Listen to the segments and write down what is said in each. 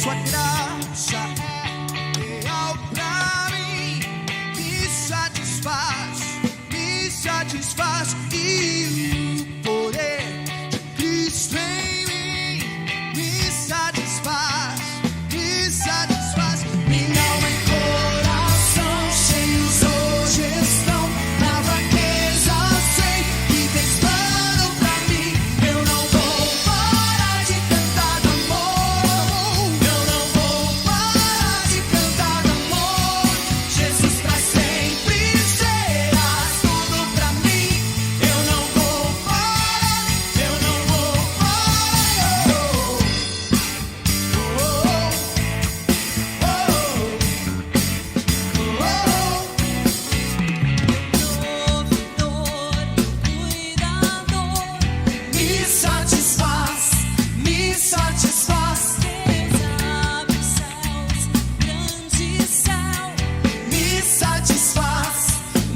Sua graça é real pra mim, me satisfaz, e o poder de Cristo em mim me satisfaz, minha alma e coração cheios hoje estão, na fraqueza sei que tens plano pra mim, eu não vou parar de cantar do amor, eu não vou parar de cantar do amor, Jesus pra sempre serás tudo pra mim, eu não vou parar, eu não vou parar, oh, oh, oh, me satisfaz, Abre os céus, grande céu.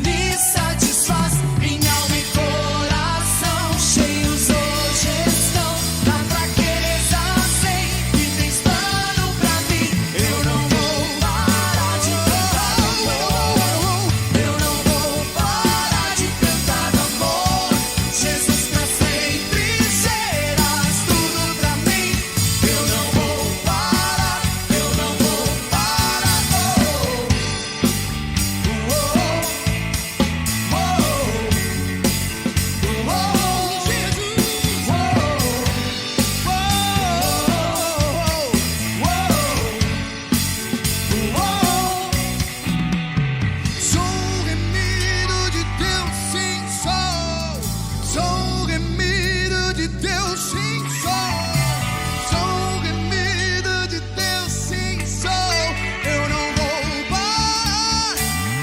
me satisfaz, minha alma e coração cheios hoje estão, na fraqueza sei que tens plano pra mim, eu não vou parar de cantar amor, eu não vou parar de cantar amor, Jesus pra sempre serás tudo pra mim, eu não vou parar, eu não vou parar, oh, oh, sou remido de Deus, sim, sou remido de Deus, sim, sou remido de Deus, sim, sou. Eu não vou parar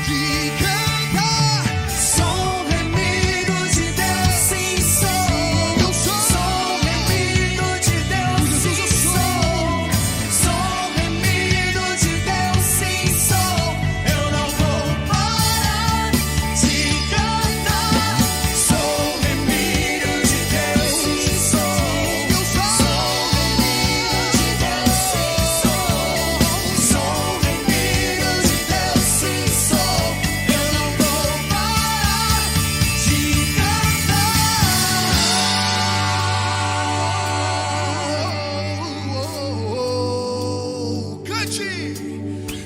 de cantar. Sou remido de Deus, sim, sou remido de Deus, sim, sou remido de Deus, sim, sou. Eu não vou parar de cantar. Sou remido de Deus, sim, sou remido de Deus, sim, sou remido de Deus, sim, sou. Eu não vou parar de cantar. Cante!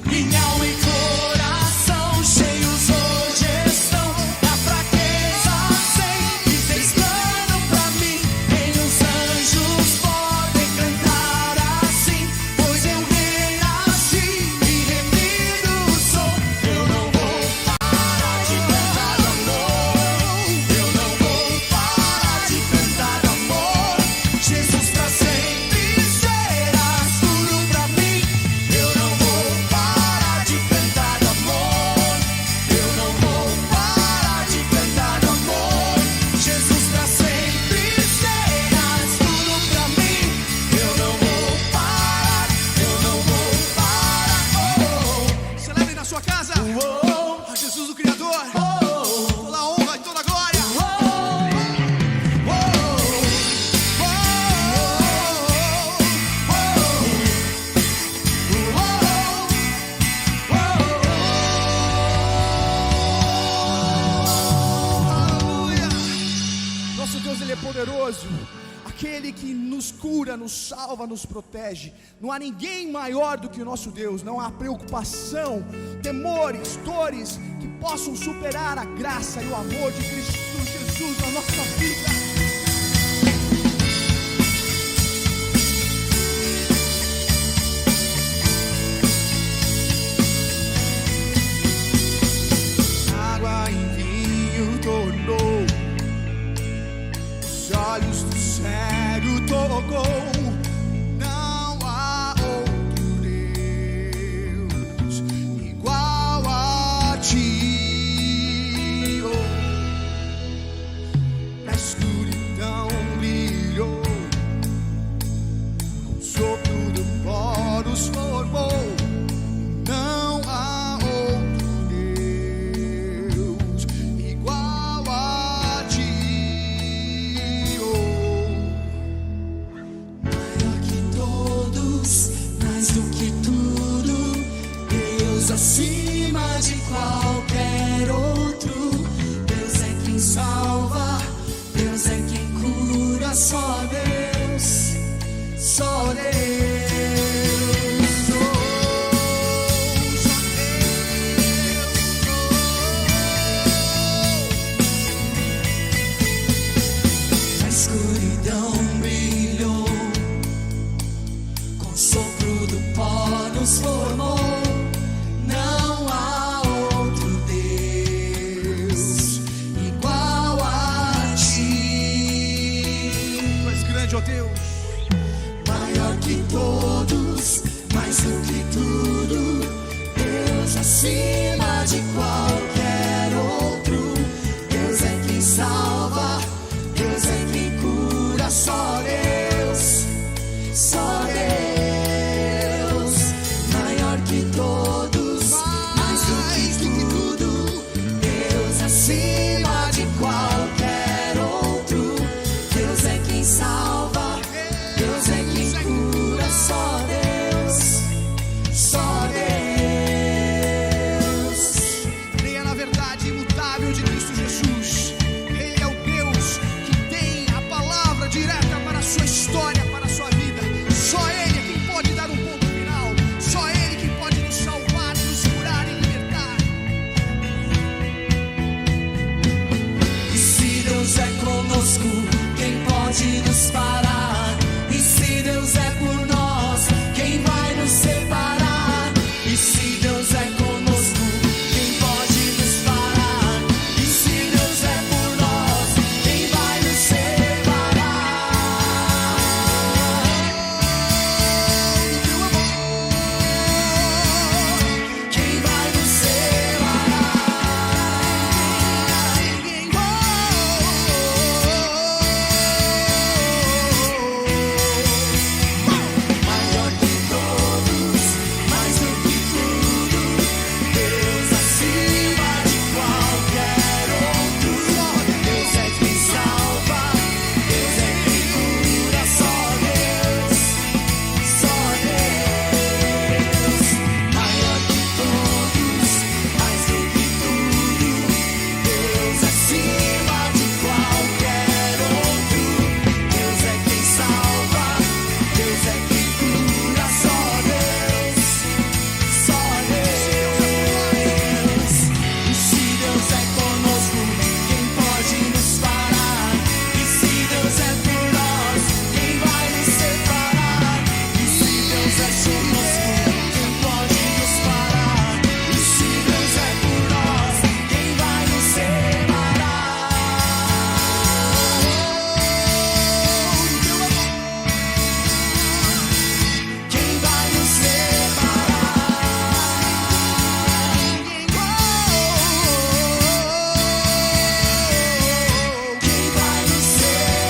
Minha alma e coração cheios hoje estão, na fraqueza sei que tens plano pra mim, nem os anjos podem cantar assim, pois eu renasci e remido sou, eu não vou parar de cantar amor, eu não vou parar de cantar amor, Jesus pra sempre serás tudo pra mim, eu não vou parar de cantar amor, eu não vou parar de cantar amor, Jesus pra sempre serás tudo pra mim, eu não vou parar, eu não vou parar, oh. Celebre na sua casa, a Jesus o Criador, toda a honra e toda a glória, aleluia. Nosso Deus, Ele é poderoso, aquele que nos cura, nos salva, nos protege. Não há ninguém maior do que o nosso Deus. Não há preocupação, temores, dores que possam superar a graça e o amor de Cristo Jesus na nossa vida. Água em vinho tornou, os olhos do cego tocou. Não há outro Deus igual a ti. Oh, na escuridão brilhou, com o sopro do pó nos formou. Não há outro Deus igual a ti. Oh, maior que todos, mais do acima de qualquer outro. Deus é quem salva, Deus é quem cura, só Deus, só Deus. A escuridão brilhou, com o sopro do pó nos formou. Não há outro Deus igual a ti. Tu és grande, ó Deus. Maior que todos, mais do que tudo, Deus acima de qualquer outro. Deus é quem salva, Deus é quem cura, só Deus, só Deus. Maior que todos, mais do que tudo, Deus acima de qualquer outro. Deus é quem salva, Deus é quem cura, só Deus, só Deus. Creia na verdade imutável de Cristo Jesus. Ele é o Deus que tem a palavra direta para a sua história, para a sua vida. Só Ele é quem pode dar um ponto final. Só Ele que pode nos salvar, nos curar e libertar. E se Deus é conosco, quem pode nos parar? E se Deus é por nós, quem vai nos separar? E se Deus é conosco, quem pode nos parar? E se Deus é por nós, quem vai nos separar? Quem vai nos separar? Maior que todos, mais do que tudo, Deus acima de qualquer outro. Deus é quem salva, Deus é quem cura, só Deus, só Deus. Maior que todos, mais do que tudo, Deus acima de qualquer outro. Deus é quem salva, Deus é quem cura, só Deus, só Deus. E se Deus é conosco, quem pode nos parar? E se Deus é por nós, quem vai nos separar? E se Deus é conosco, quem pode nos parar? E se Deus é por nós, quem vai nos separar? Quem vai nos separar? Quem vai nos separar?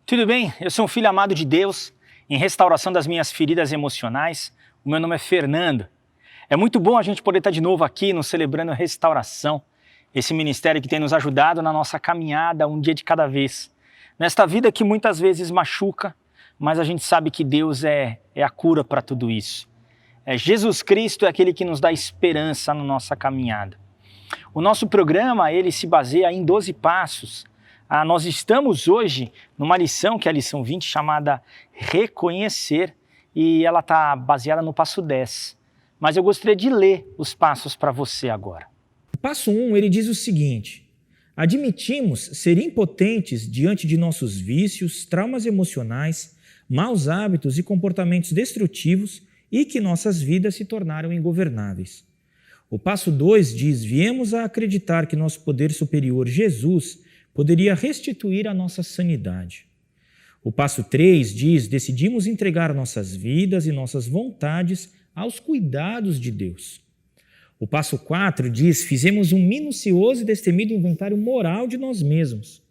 Tudo bem? Eu sou um filho amado de Deus, em restauração das minhas feridas emocionais. O meu nome é Fernando. É muito bom a gente poder estar de novo aqui no Celebrando Restauração, esse ministério que tem nos ajudado na nossa caminhada um dia de cada vez. Nesta vida que muitas vezes machuca, mas a gente sabe que Deus é a cura para tudo isso. Jesus Cristo é aquele que nos dá esperança na nossa caminhada. O nosso programa, ele se baseia em 12 passos. Nós estamos hoje numa lição, que é a lição 20, chamada Reconhecer, e ela está baseada no passo 10. Mas eu gostaria de ler os passos para você agora. O passo 1, ele diz o seguinte: admitimos ser impotentes diante de nossos vícios, traumas emocionais, maus hábitos e comportamentos destrutivos e que nossas vidas se tornaram ingovernáveis. O passo 2 diz: viemos a acreditar que nosso poder superior, Jesus, poderia restituir a nossa sanidade. O passo 3 diz: decidimos entregar nossas vidas e nossas vontades aos cuidados de Deus. O passo 4 diz: fizemos um minucioso e destemido inventário moral de nós mesmos.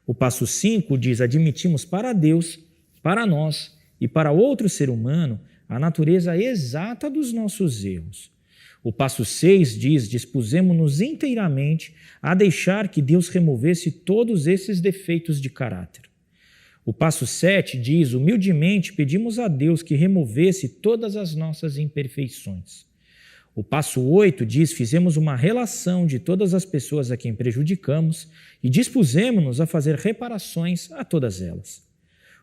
O passo 5 diz: admitimos para Deus, para nós e para outro ser humano a natureza exata dos nossos erros. O passo 6 diz: dispusemo-nos inteiramente a deixar que Deus removesse todos esses defeitos de caráter. O passo 7 diz: humildemente pedimos a Deus que removesse todas as nossas imperfeições. O passo 8 diz: fizemos uma relação de todas as pessoas a quem prejudicamos e dispusemo-nos a fazer reparações a todas elas.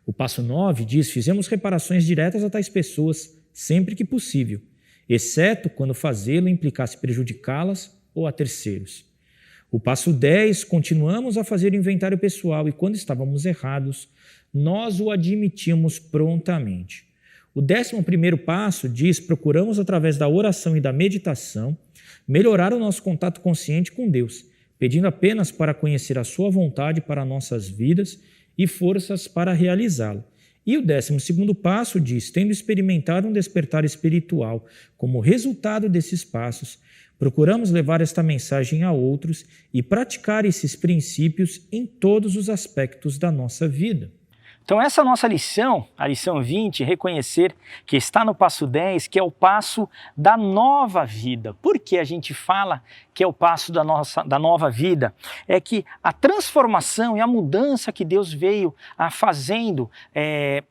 O passo 9 diz: fizemos reparações diretas a tais pessoas sempre que possível, exceto quando fazê-lo implicasse prejudicá-las ou a terceiros. O passo 10, continuamos a fazer o inventário pessoal e quando estávamos errados, nós o admitimos prontamente. O 11º passo diz: procuramos através da oração e da meditação melhorar o nosso contato consciente com Deus, pedindo apenas para conhecer a sua vontade para nossas vidas e forças para realizá-la. E o 12º passo diz: tendo experimentado um despertar espiritual como resultado desses passos, procuramos levar esta mensagem a outros e praticar esses princípios em todos os aspectos da nossa vida. Então essa é a nossa lição, a lição 20, reconhecer que está no passo 10, que é o passo da nova vida. Por que a gente fala que é o passo da nova vida? É que a transformação e a mudança que Deus veio fazendo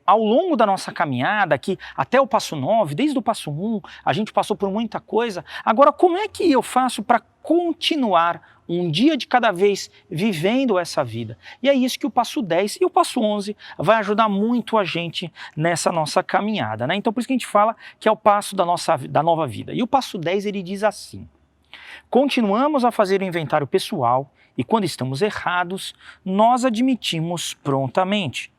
ao longo da nossa caminhada, que até o passo 9, desde o passo 1, a gente passou por muita coisa. Agora, como é que eu faço para continuar um dia de cada vez vivendo essa vida? E é isso que o passo 10 e o passo 11 vai ajudar muito a gente nessa nossa caminhada, né? Então por isso que a gente fala que é o passo da nova vida. E o passo 10 ele diz assim: continuamos a fazer o inventário pessoal e quando estamos errados, nós admitimos prontamente.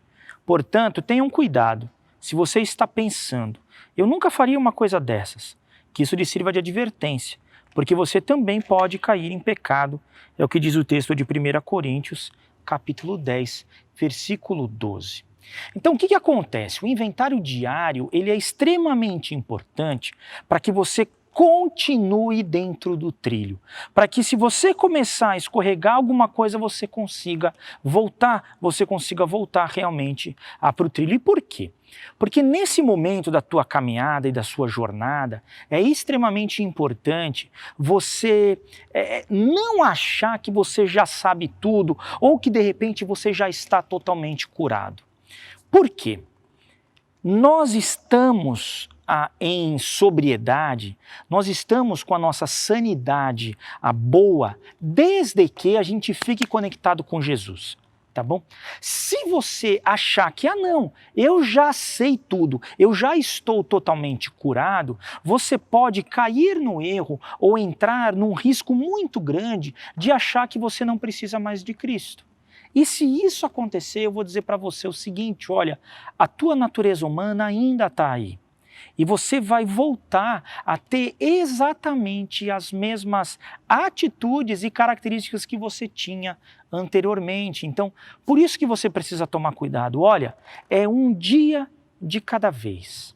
Portanto, tenham cuidado. Se você está pensando, eu nunca faria uma coisa dessas, que isso lhe sirva de advertência, porque você também pode cair em pecado. É o que diz o texto de 1 Coríntios, capítulo 10, versículo 12. Então, o que acontece? O inventário diário ele é extremamente importante para que você continue dentro do trilho, para que se você começar a escorregar alguma coisa, você consiga voltar realmente para o trilho. E por quê? Porque nesse momento da tua caminhada e da sua jornada, é extremamente importante você não achar que você já sabe tudo ou que de repente você já está totalmente curado. Por quê? Nós estamos em sobriedade, nós estamos com a nossa sanidade boa, desde que a gente fique conectado com Jesus. Tá bom? Se você achar que, não, eu já sei tudo, eu já estou totalmente curado, você pode cair no erro ou entrar num risco muito grande de achar que você não precisa mais de Cristo. E se isso acontecer, eu vou dizer para você o seguinte: olha, a tua natureza humana ainda está aí. E você vai voltar a ter exatamente as mesmas atitudes e características que você tinha anteriormente. Então, por isso que você precisa tomar cuidado. Olha, é um dia de cada vez.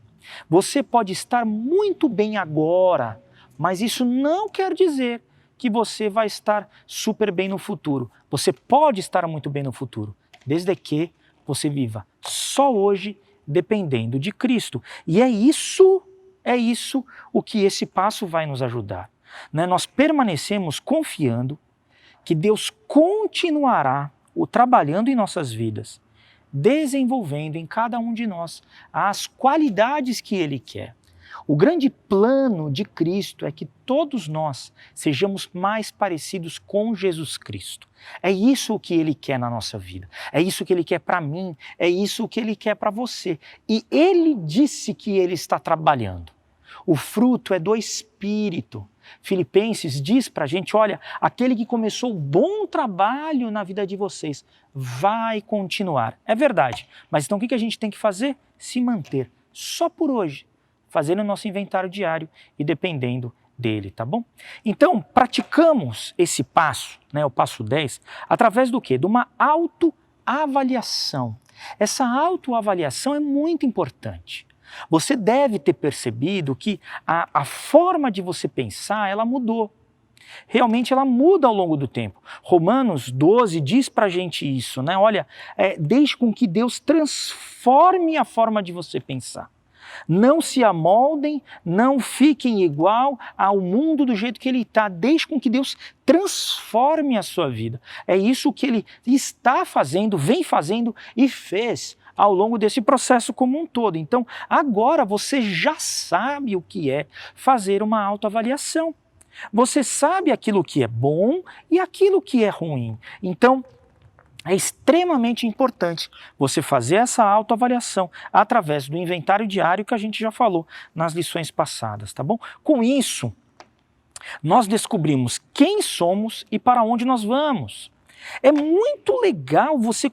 Você pode estar muito bem agora, mas isso não quer dizer que você vai estar super bem no futuro. Você pode estar muito bem no futuro, desde que você viva só hoje, dependendo de Cristo. E é isso o que esse passo vai nos ajudar. Né? Nós permanecemos confiando que Deus continuará trabalhando em nossas vidas, desenvolvendo em cada um de nós as qualidades que Ele quer. O grande plano de Cristo é que todos nós sejamos mais parecidos com Jesus Cristo. É isso que Ele quer na nossa vida. É isso que Ele quer para mim. É isso que Ele quer para você. E Ele disse que Ele está trabalhando. O fruto é do Espírito. Filipenses diz para a gente, olha, aquele que começou o bom trabalho na vida de vocês vai continuar. É verdade. Mas então o que a gente tem que fazer? Se manter só por hoje, fazendo o nosso inventário diário e dependendo dele, tá bom? Então, praticamos esse passo, né, o passo 10, através do quê? De uma autoavaliação. Essa autoavaliação é muito importante. Você deve ter percebido que a forma de você pensar, ela mudou. Realmente ela muda ao longo do tempo. Romanos 12 diz pra gente isso, né? Olha, deixe com que Deus transforme a forma de você pensar. Não se amoldem, não fiquem igual ao mundo do jeito que ele está. Deixe com que Deus transforme a sua vida. É isso que ele está fazendo, vem fazendo e fez ao longo desse processo como um todo. Então, agora você já sabe o que é fazer uma autoavaliação. Você sabe aquilo que é bom e aquilo que é ruim. Então, é extremamente importante você fazer essa autoavaliação através do inventário diário que a gente já falou nas lições passadas, tá bom? Com isso, nós descobrimos quem somos e para onde nós vamos. É muito legal você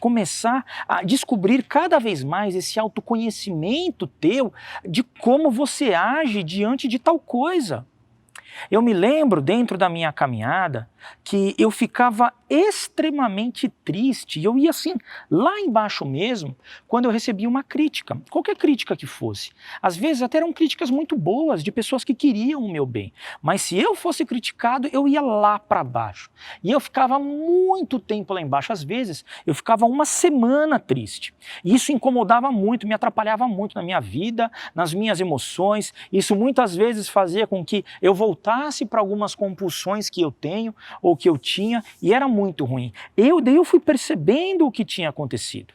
começar a descobrir cada vez mais esse autoconhecimento teu de como você age diante de tal coisa. Eu me lembro, dentro da minha caminhada, que eu ficava extremamente triste, e eu ia assim, lá embaixo mesmo, quando eu recebia uma crítica, qualquer crítica que fosse. Às vezes até eram críticas muito boas, de pessoas que queriam o meu bem, mas se eu fosse criticado, eu ia lá para baixo. E eu ficava muito tempo lá embaixo, às vezes eu ficava uma semana triste. E isso incomodava muito, me atrapalhava muito na minha vida, nas minhas emoções, isso muitas vezes fazia com que eu voltasse para algumas compulsões que eu tenho, ou que eu tinha, e era muito ruim. Daí eu fui percebendo o que tinha acontecido.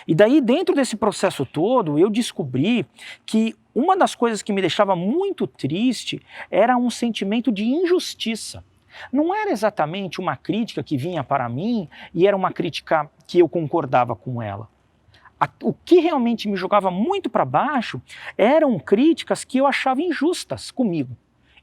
E daí, dentro desse processo todo, eu descobri que uma das coisas que me deixava muito triste era um sentimento de injustiça. Não era exatamente uma crítica que vinha para mim e era uma crítica que eu concordava com ela. O que realmente me jogava muito para baixo eram críticas que eu achava injustas comigo.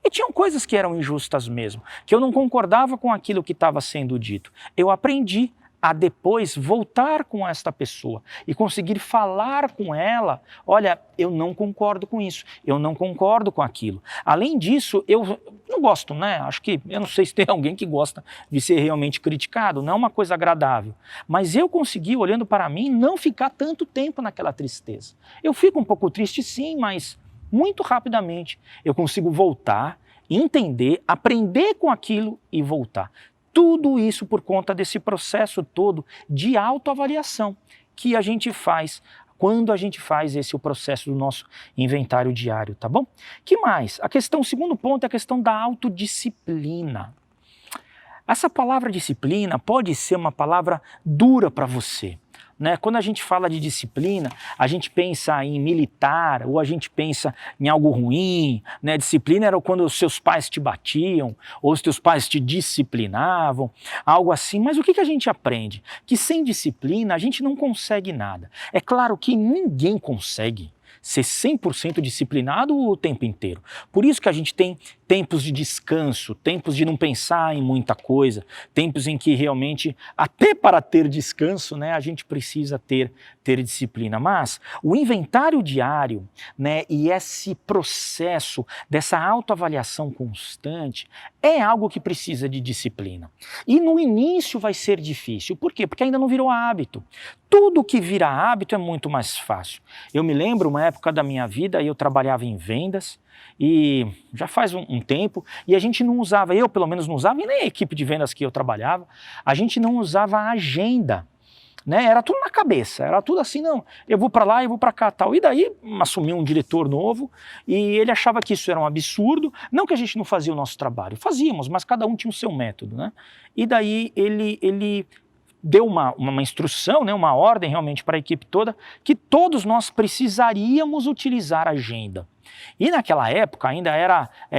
E tinham coisas que eram injustas mesmo, que eu não concordava com aquilo que estava sendo dito. Eu aprendi a depois voltar com esta pessoa e conseguir falar com ela, olha, eu não concordo com isso, eu não concordo com aquilo. Além disso, eu não gosto, né? Eu não sei se tem alguém que gosta de ser realmente criticado, não é uma coisa agradável. Mas eu consegui, olhando para mim, não ficar tanto tempo naquela tristeza. Eu fico um pouco triste sim, mas muito rapidamente eu consigo voltar, entender, aprender com aquilo e voltar. Tudo isso por conta desse processo todo de autoavaliação que a gente faz quando a gente faz o processo do nosso inventário diário, tá bom? Que mais? O segundo ponto é a questão da autodisciplina. Essa palavra disciplina pode ser uma palavra dura para você. Né? Quando a gente fala de disciplina, a gente pensa em militar ou a gente pensa em algo ruim, né? Disciplina era quando os seus pais te batiam ou os teus pais te disciplinavam, algo assim. Mas o que a gente aprende? Que sem disciplina a gente não consegue nada. É claro que ninguém consegue ser 100% disciplinado o tempo inteiro. Por isso que a gente tem tempos de descanso, tempos de não pensar em muita coisa, tempos em que realmente, até para ter descanso, né, a gente precisa ter disciplina. Mas o inventário diário, né, e esse processo dessa autoavaliação constante é algo que precisa de disciplina. E no início vai ser difícil. Por quê? Porque ainda não virou hábito. Tudo que vira hábito é muito mais fácil. Eu me lembro, uma época da minha vida, eu trabalhava em vendas, e já faz um tempo, e a gente não usava, eu pelo menos não usava, e nem a equipe de vendas que eu trabalhava, a gente não usava a agenda, né? Era tudo na cabeça, era tudo assim, não, eu vou para lá, eu vou para cá, tal. E daí assumiu um diretor novo, e ele achava que isso era um absurdo, não que a gente não fazia o nosso trabalho, fazíamos, mas cada um tinha o seu método, né? E daí ele deu uma instrução, né, uma ordem realmente para a equipe toda, que todos nós precisaríamos utilizar a agenda. E naquela época ainda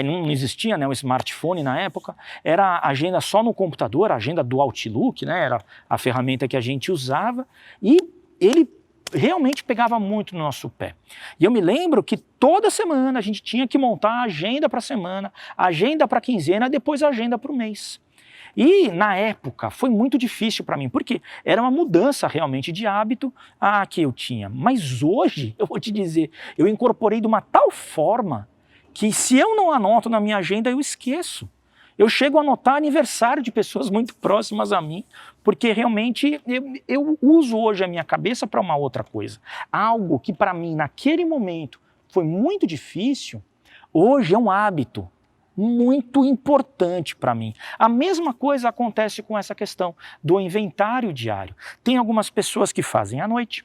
não existia, né, o smartphone na época, era a agenda só no computador, a agenda do Outlook, né, era a ferramenta que a gente usava, e ele realmente pegava muito no nosso pé. E eu me lembro que toda semana a gente tinha que montar a agenda para a semana, a agenda para a quinzena, depois a agenda para o mês. E na época foi muito difícil para mim, porque era uma mudança realmente de hábito que eu tinha. Mas hoje, eu vou te dizer, eu incorporei de uma tal forma que se eu não anoto na minha agenda, eu esqueço. Eu chego a anotar aniversário de pessoas muito próximas a mim, porque realmente eu uso hoje a minha cabeça para uma outra coisa. Algo que para mim naquele momento foi muito difícil, hoje é um hábito muito importante para mim. A mesma coisa acontece com essa questão do inventário diário. Tem algumas pessoas que fazem à noite,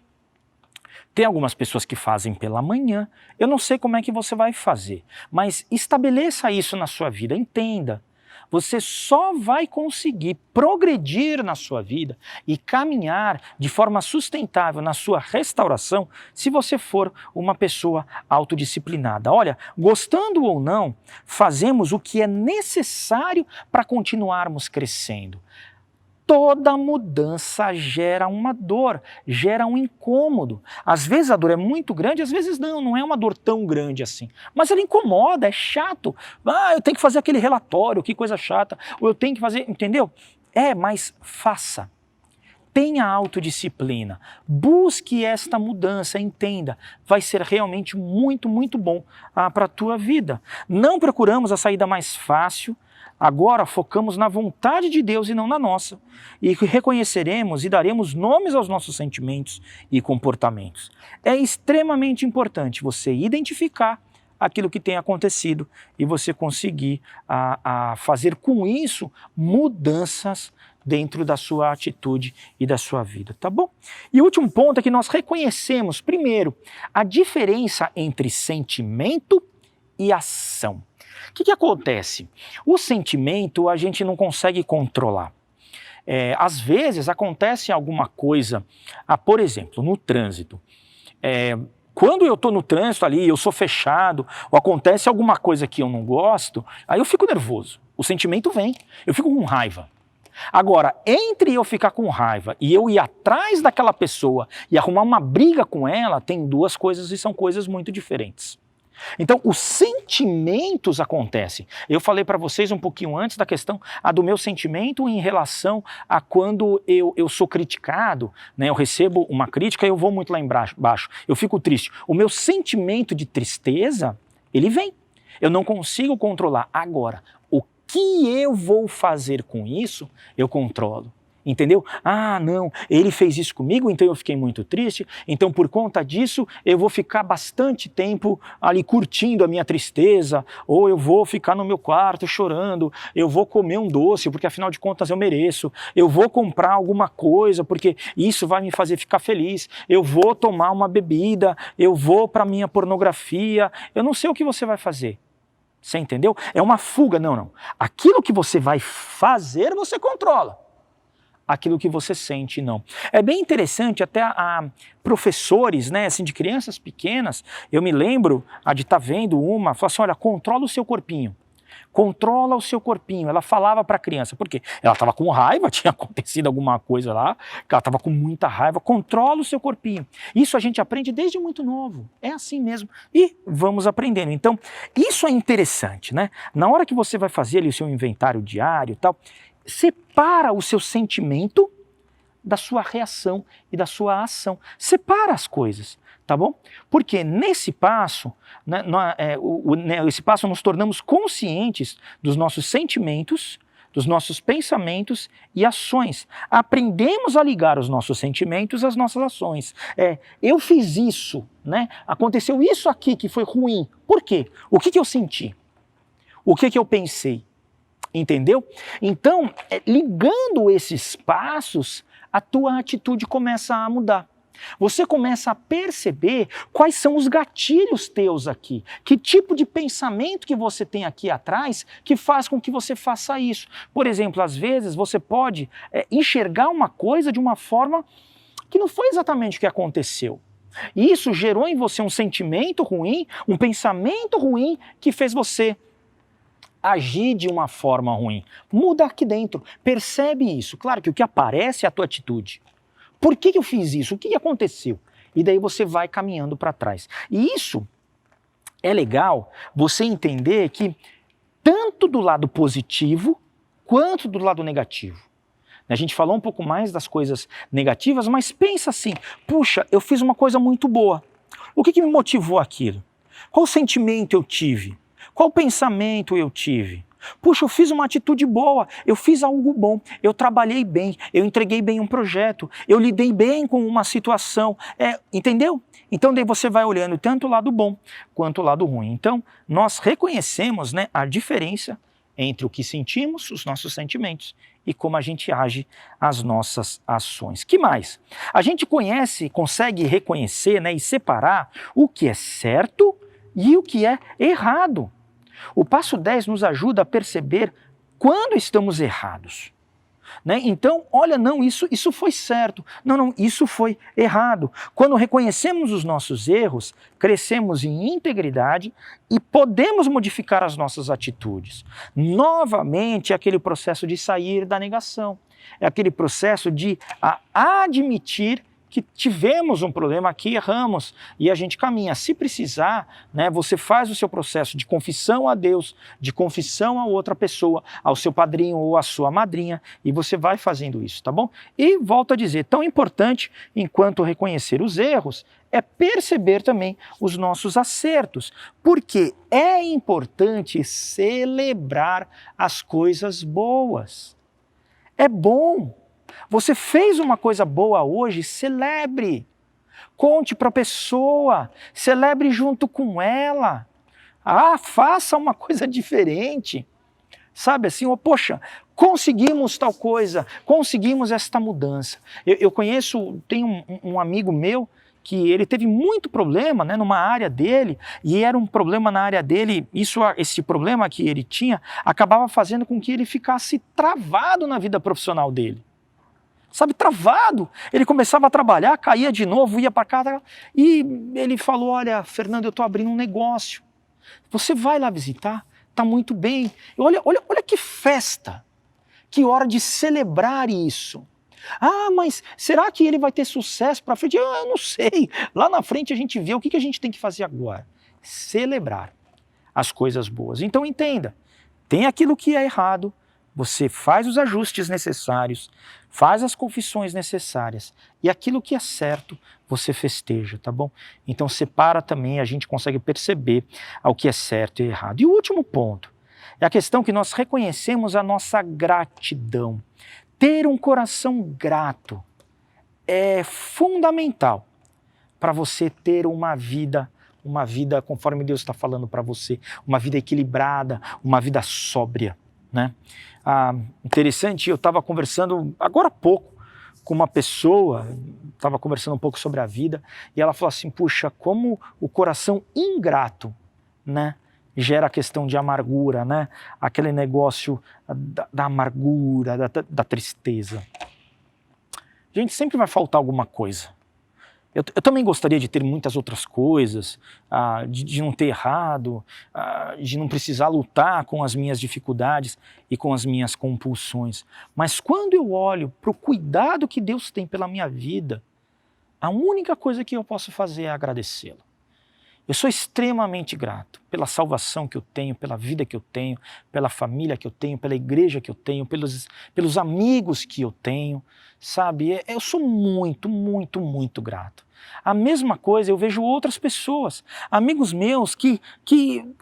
Tem algumas pessoas que fazem pela manhã, eu não sei como é que você vai fazer, mas estabeleça isso na sua vida, entenda. Você só vai conseguir progredir na sua vida e caminhar de forma sustentável na sua restauração se você for uma pessoa autodisciplinada. Olha, gostando ou não, fazemos o que é necessário para continuarmos crescendo. Toda mudança gera uma dor, gera um incômodo. Às vezes a dor é muito grande, às vezes não é uma dor tão grande assim. Mas ela incomoda, é chato. Ah, eu tenho que fazer aquele relatório, que coisa chata. Ou eu tenho que fazer, entendeu? Mas faça. Tenha autodisciplina. Busque esta mudança, entenda. Vai ser realmente muito, muito bom para a tua vida. Não procuramos a saída mais fácil. Agora focamos na vontade de Deus e não na nossa. E reconheceremos e daremos nomes aos nossos sentimentos e comportamentos. É extremamente importante você identificar aquilo que tem acontecido e você conseguir fazer com isso mudanças dentro da sua atitude e da sua vida, tá bom? E o último ponto é que nós reconhecemos, primeiro, a diferença entre sentimento e ação. O que acontece? O sentimento a gente não consegue controlar. Às vezes acontece alguma coisa, por exemplo, no trânsito. Quando eu estou no trânsito ali, eu sou fechado, ou acontece alguma coisa que eu não gosto, aí eu fico nervoso. O sentimento vem, eu fico com raiva. Agora, entre eu ficar com raiva e eu ir atrás daquela pessoa e arrumar uma briga com ela, tem duas coisas e são coisas muito diferentes. Então, os sentimentos acontecem. Eu falei para vocês um pouquinho antes da questão do meu sentimento em relação a quando eu sou criticado, né? Eu recebo uma crítica e eu vou muito lá embaixo, eu fico triste. O meu sentimento de tristeza, ele vem. Eu não consigo controlar. Agora, o que eu vou fazer com isso, eu controlo. Entendeu? Ah, não, ele fez isso comigo, então eu fiquei muito triste, então por conta disso eu vou ficar bastante tempo ali curtindo a minha tristeza, ou eu vou ficar no meu quarto chorando, eu vou comer um doce, porque afinal de contas eu mereço, eu vou comprar alguma coisa, porque isso vai me fazer ficar feliz, eu vou tomar uma bebida, eu vou para minha pornografia, eu não sei o que você vai fazer. Você entendeu? É uma fuga, não. Aquilo que você vai fazer, você controla. Aquilo que você sente, não. É bem interessante, até professores, né, assim, de crianças pequenas, eu me lembro de estar vendo uma, falou assim, olha, controla o seu corpinho. Controla o seu corpinho. Ela falava para a criança, por quê? Ela estava com raiva, tinha acontecido alguma coisa lá, que ela estava com muita raiva. Controla o seu corpinho. Isso a gente aprende desde muito novo. É assim mesmo. E vamos aprendendo. Então, isso é interessante, né? Na hora que você vai fazer ali o seu inventário diário e tal, separa o seu sentimento da sua reação e da sua ação. Separa as coisas, tá bom? Porque nesse passo, né, esse passo nos tornamos conscientes dos nossos sentimentos, dos nossos pensamentos e ações. Aprendemos a ligar os nossos sentimentos às nossas ações. Eu fiz isso, né? Aconteceu isso aqui que foi ruim. Por quê? O que eu senti? O que eu pensei? Entendeu? Então, ligando esses passos, a tua atitude começa a mudar. Você começa a perceber quais são os gatilhos teus aqui. Que tipo de pensamento que você tem aqui atrás que faz com que você faça isso. Por exemplo, às vezes você pode enxergar uma coisa de uma forma que não foi exatamente o que aconteceu. E isso gerou em você um sentimento ruim, um pensamento ruim que fez você agir de uma forma ruim. Muda aqui dentro, percebe isso. Claro que o que aparece é a tua atitude. Por que eu fiz isso? O que aconteceu? E daí você vai caminhando para trás. E isso é legal você entender que tanto do lado positivo quanto do lado negativo. A gente falou um pouco mais das coisas negativas, mas pensa assim, puxa, eu fiz uma coisa muito boa. O que me motivou aquilo? Qual sentimento eu tive? Qual pensamento eu tive? Puxa, eu fiz uma atitude boa, eu fiz algo bom, eu trabalhei bem, eu entreguei bem um projeto, eu lidei bem com uma situação, entendeu? Então daí você vai olhando tanto o lado bom quanto o lado ruim. Então nós reconhecemos, né, a diferença entre o que sentimos, os nossos sentimentos, e como a gente age as nossas ações. Que mais? A gente consegue reconhecer, né, e separar o que é certo e o que é errado. O passo 10 nos ajuda a perceber quando estamos errados. Né? Então, olha, não, isso foi certo. Não, isso foi errado. Quando reconhecemos os nossos erros, crescemos em integridade e podemos modificar as nossas atitudes. Novamente, é aquele processo de sair da negação. É aquele processo de admitir que tivemos um problema, que erramos, e a gente caminha. Se precisar, né, você faz o seu processo de confissão a Deus, de confissão a outra pessoa, ao seu padrinho ou à sua madrinha, e você vai fazendo isso, tá bom? E volto a dizer, tão importante enquanto reconhecer os erros, é perceber também os nossos acertos, porque é importante celebrar as coisas boas. É bom. Você fez uma coisa boa hoje, celebre. Conte para a pessoa, celebre junto com ela. Faça uma coisa diferente. Sabe assim, poxa, conseguimos tal coisa, conseguimos esta mudança. Eu tenho um amigo meu que ele teve muito problema, né, numa área dele, e era um problema na área dele, esse problema que ele tinha acabava fazendo com que ele ficasse travado na vida profissional dele. Sabe, travado. Ele começava a trabalhar, caía de novo, ia para casa, e ele falou, olha, Fernando, eu estou abrindo um negócio. Você vai lá visitar? Está muito bem. Olha que festa, que hora de celebrar isso. Mas será que ele vai ter sucesso para frente? Eu não sei. Lá na frente a gente vê o que a gente tem que fazer agora. Celebrar as coisas boas. Então entenda, tem aquilo que é errado, você faz os ajustes necessários, faz as confissões necessárias e aquilo que é certo você festeja, tá bom? Então separa também, a gente consegue perceber ao que é certo e errado. E o último ponto é a questão que nós reconhecemos a nossa gratidão. Ter um coração grato é fundamental para você ter uma vida conforme Deus está falando para você, uma vida equilibrada, uma vida sóbria, né? Interessante, eu estava conversando agora há pouco com uma pessoa, estava conversando um pouco sobre a vida, e ela falou assim, puxa, como o coração ingrato, né, gera a questão de amargura, né, aquele negócio da amargura, da tristeza. Gente, sempre vai faltar alguma coisa. Eu também gostaria de ter muitas outras coisas, de não ter errado, de não precisar lutar com as minhas dificuldades e com as minhas compulsões. Mas quando eu olho para o cuidado que Deus tem pela minha vida, a única coisa que eu posso fazer é agradecê-lo. Eu sou extremamente grato pela salvação que eu tenho, pela vida que eu tenho, pela família que eu tenho, pela igreja que eu tenho, pelos amigos que eu tenho, sabe? Eu sou muito, muito, muito grato. A mesma coisa eu vejo outras pessoas, amigos meus que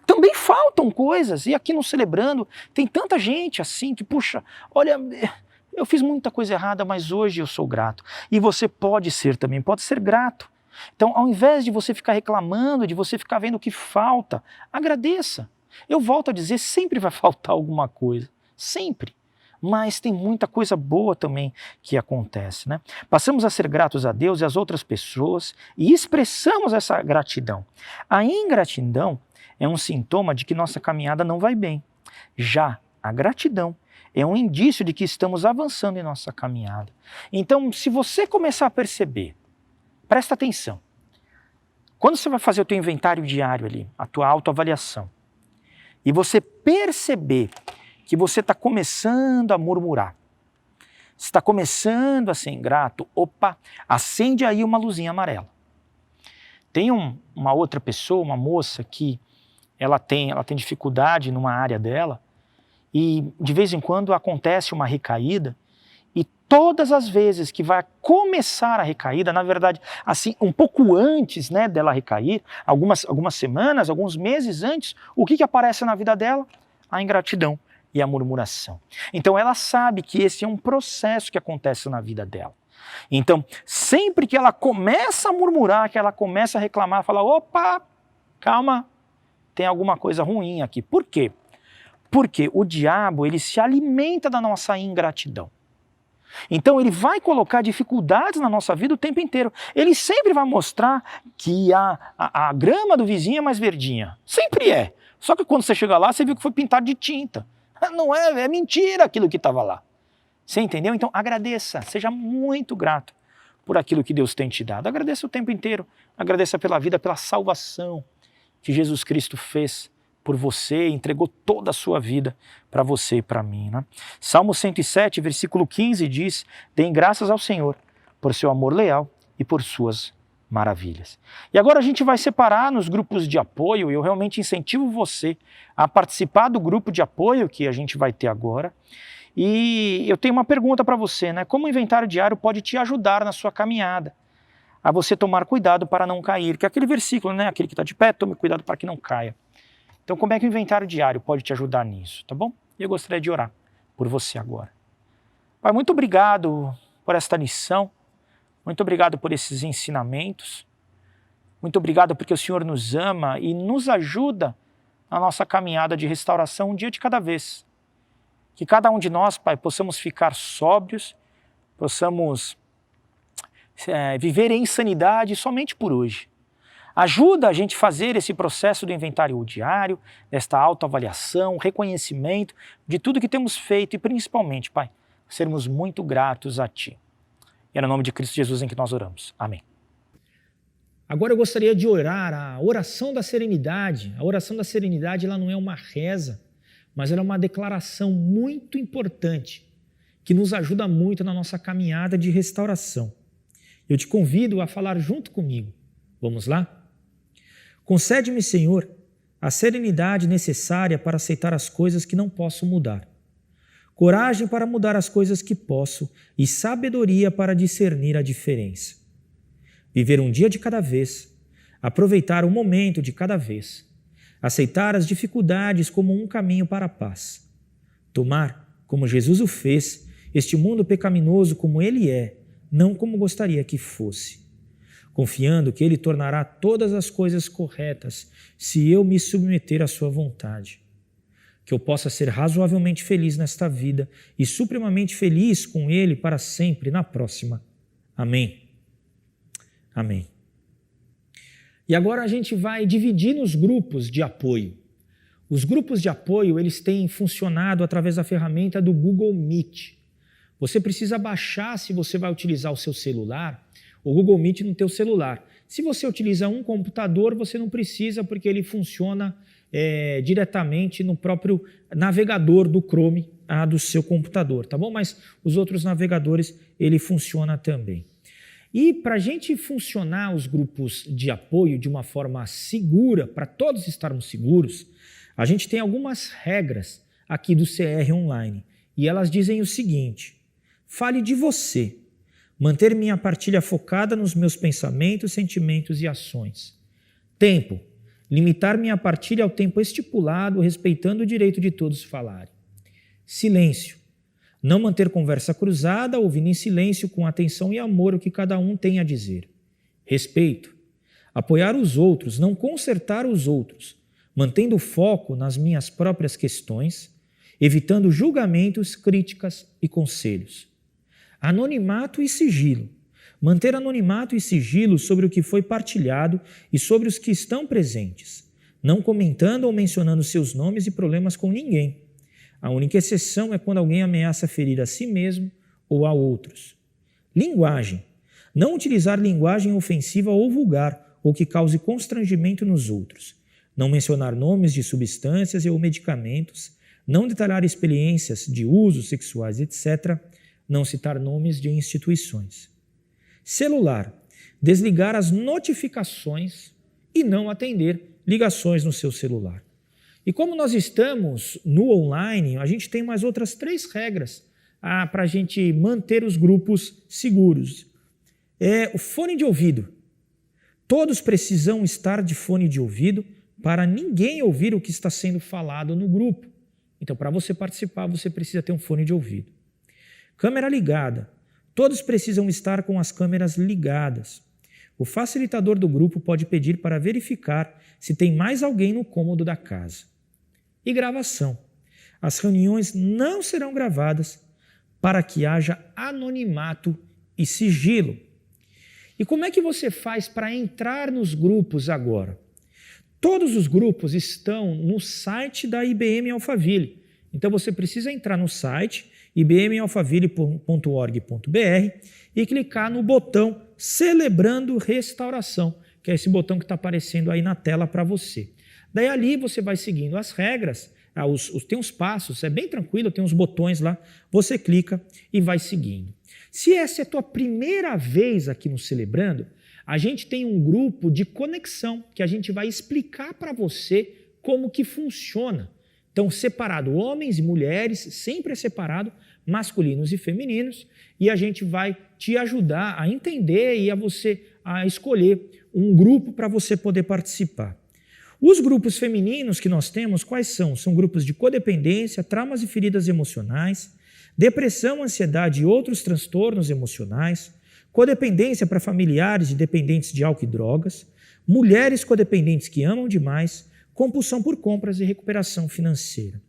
também faltam coisas, e aqui no Celebrando tem tanta gente assim que, puxa, olha, eu fiz muita coisa errada, mas hoje eu sou grato. E você pode ser também, pode ser grato. Então, ao invés de você ficar reclamando, de você ficar vendo o que falta, agradeça. Eu volto a dizer, sempre vai faltar alguma coisa, sempre. Mas tem muita coisa boa também que acontece, né? Passamos a ser gratos a Deus e às outras pessoas e expressamos essa gratidão. A ingratidão é um sintoma de que nossa caminhada não vai bem. Já a gratidão é um indício de que estamos avançando em nossa caminhada. Então, se você começar a perceber, presta atenção. Quando você vai fazer o teu inventário diário ali, a tua autoavaliação, e você perceber que você está começando a murmurar, você está começando a ser ingrato, acende aí uma luzinha amarela. Tem uma outra pessoa, uma moça que ela tem dificuldade numa área dela, e de vez em quando acontece uma recaída, e todas as vezes que vai começar a recaída, na verdade, assim, um pouco antes, né, dela recair, algumas semanas, alguns meses antes, o que aparece na vida dela? A ingratidão e a murmuração. Então ela sabe que esse é um processo que acontece na vida dela. Então, sempre que ela começa a murmurar, que ela começa a reclamar, fala, calma, tem alguma coisa ruim aqui. Por quê? Porque o diabo, ele se alimenta da nossa ingratidão. Então ele vai colocar dificuldades na nossa vida o tempo inteiro. Ele sempre vai mostrar que a grama do vizinho é mais verdinha. Sempre é. Só que quando você chega lá, você viu que foi pintado de tinta. Não é, é mentira aquilo que estava lá. Você entendeu? Então agradeça, seja muito grato por aquilo que Deus tem te dado. Agradeça o tempo inteiro. Agradeça pela vida, pela salvação que Jesus Cristo fez por você, entregou toda a sua vida para você e para mim. Né? Salmo 107, versículo 15 diz: deem graças ao Senhor por seu amor leal e por suas maravilhas. E agora a gente vai separar nos grupos de apoio, e eu realmente incentivo você a participar do grupo de apoio que a gente vai ter agora. E eu tenho uma pergunta para você, né? Como o inventário diário pode te ajudar na sua caminhada? A você tomar cuidado para não cair, que é aquele versículo, né? Aquele que está de pé, tome cuidado para que não caia. Então, como é que o inventário diário pode te ajudar nisso, tá bom? Eu gostaria de orar por você agora. Pai, muito obrigado por esta lição, muito obrigado por esses ensinamentos, muito obrigado porque o Senhor nos ama e nos ajuda na nossa caminhada de restauração um dia de cada vez. Que cada um de nós, Pai, possamos ficar sóbrios, possamos viver em sanidade somente por hoje. Ajuda a gente a fazer esse processo do inventário diário, desta autoavaliação, reconhecimento de tudo que temos feito e principalmente, Pai, sermos muito gratos a Ti. E é no nome de Cristo Jesus em que nós oramos. Amém. Agora eu gostaria de orar a oração da serenidade. A oração da serenidade ela não é uma reza, mas ela é uma declaração muito importante que nos ajuda muito na nossa caminhada de restauração. Eu te convido a falar junto comigo. Vamos lá? Concede-me, Senhor, a serenidade necessária para aceitar as coisas que não posso mudar, coragem para mudar as coisas que posso e sabedoria para discernir a diferença. Viver um dia de cada vez, aproveitar um momento de cada vez, aceitar as dificuldades como um caminho para a paz, tomar, como Jesus o fez, este mundo pecaminoso como ele é, não como gostaria que fosse, confiando que Ele tornará todas as coisas corretas se eu me submeter à sua vontade. Que eu possa ser razoavelmente feliz nesta vida e supremamente feliz com Ele para sempre na próxima. Amém. Amém. E agora a gente vai dividir nos grupos de apoio. Os grupos de apoio, eles têm funcionado através da ferramenta do Google Meet. Você precisa baixar, se você vai utilizar o seu celular, o Google Meet no teu celular. Se você utiliza um computador, você não precisa, porque ele funciona diretamente no próprio navegador do Chrome do seu computador, tá bom? Mas os outros navegadores, ele funciona também. E para a gente funcionar os grupos de apoio de uma forma segura, para todos estarmos seguros, a gente tem algumas regras aqui do CR Online. E elas dizem o seguinte: fale de você. Manter minha partilha focada nos meus pensamentos, sentimentos e ações. Tempo. Limitar minha partilha ao tempo estipulado, respeitando o direito de todos falarem. Silêncio. Não manter conversa cruzada, ouvindo em silêncio com atenção e amor o que cada um tem a dizer. Respeito. Apoiar os outros, não consertar os outros, mantendo foco nas minhas próprias questões, evitando julgamentos, críticas e conselhos. Anonimato e sigilo. Manter anonimato e sigilo sobre o que foi partilhado e sobre os que estão presentes, não comentando ou mencionando seus nomes e problemas com ninguém. A única exceção é quando alguém ameaça ferir a si mesmo ou a outros. Linguagem. Não utilizar linguagem ofensiva ou vulgar ou que cause constrangimento nos outros. Não mencionar nomes de substâncias ou medicamentos. Não detalhar experiências de usos sexuais, etc. Não citar nomes de instituições. Celular. Desligar as notificações e não atender ligações no seu celular. E como nós estamos no online, a gente tem mais outras 3 regras para a gente manter os grupos seguros. O fone de ouvido. Todos precisam estar de fone de ouvido para ninguém ouvir o que está sendo falado no grupo. Então, para você participar, você precisa ter um fone de ouvido. Câmera ligada. Todos precisam estar com as câmeras ligadas. O facilitador do grupo pode pedir para verificar se tem mais alguém no cômodo da casa. E gravação. As reuniões não serão gravadas para que haja anonimato e sigilo. E como é que você faz para entrar nos grupos agora? Todos os grupos estão no site da IBM Alphaville. Então você precisa entrar no site ibmalphaville.org.br e clicar no botão Celebrando Restauração, que é esse botão que está aparecendo aí na tela para você. Daí ali você vai seguindo as regras, tem uns passos, é bem tranquilo, tem uns botões lá, você clica e vai seguindo. Se essa é a tua primeira vez aqui no Celebrando, a gente tem um grupo de conexão que a gente vai explicar para você como que funciona. Então, separado homens e mulheres, sempre é separado, masculinos e femininos, e a gente vai te ajudar a entender e a escolher um grupo para você poder participar. Os grupos femininos que nós temos, quais são? São grupos de codependência, traumas e feridas emocionais, depressão, ansiedade e outros transtornos emocionais, codependência para familiares e dependentes de álcool e drogas, mulheres codependentes que amam demais, compulsão por compras e recuperação financeira.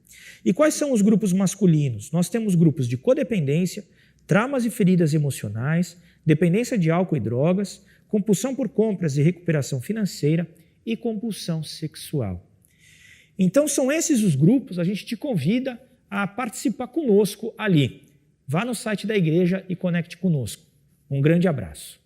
E quais são os grupos masculinos? Nós temos grupos de codependência, traumas e feridas emocionais, dependência de álcool e drogas, compulsão por compras e recuperação financeira e compulsão sexual. Então são esses os grupos, a gente te convida a participar conosco ali. Vá no site da igreja e conecte conosco. Um grande abraço.